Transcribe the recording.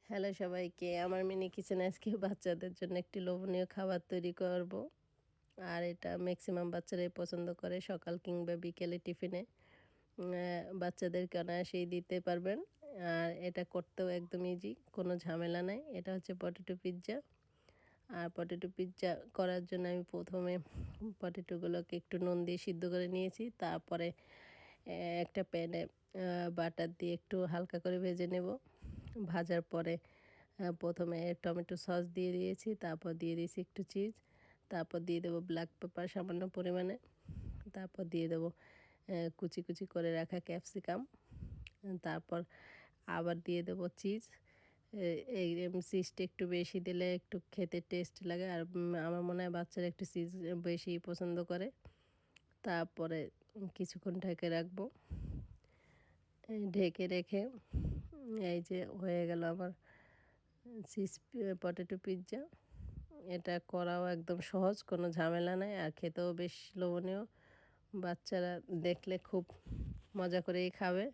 Hello সবাইকে, আমার mini কিচেনে আজকে বাচ্চাদের জন্য একটি লোভনীয় খাবার তৈরি করব। আর এটা ম্যাক্সিমাম বাচ্চারাই পছন্দ করে সকাল কিংবা বিকেলে টিফিনে। বাচ্চাদেরকে অনায়াসেই দিতে পারবেন। আর এটা করতেও একদম ইজি, কোনো ঝামেলা নাই। এটা হচ্ছে পটেটো পিৎজা। আর পটেটো পিৎজা করার জন্য আমি প্রথমে পটেটোগুলোকে একটু নুন দিয়ে সিদ্ধ করে নিয়েছি। তারপরে একটা প্যানে বাটার দিয়ে একটু হালকা করে ভেজে নেব। ভাজার পরে প্রথমে টমেটো সস দিয়ে দিয়েছি, তারপর দিয়ে দিয়েছি একটু চিজ, তারপর দিয়ে দেবো ব্ল্যাক পেপার সামান্য পরিমাণে, তারপর দিয়ে দেবো কুচি কুচি করে রাখা ক্যাপসিকাম, তারপর আবার দিয়ে দেবো চিজ। এই চিজটা একটু বেশি দিলে একটু খেতে টেস্ট লাগে, আর আমার মনে হয় বাচ্চারা একটু চিজ বেশি পছন্দ করে। তারপরে কিছুক্ষণ ঢেকে রাখবো। ঢেকে রেখে এই যে হয়ে গেল আমার চিজ পটেটো পিৎজা। এটা করাও একদম সহজ, কোনো ঝামেলা নাই, আর খেতেও বেশ লোভনীয়। বাচ্চারা দেখলে খুব মজা করেই খাবে।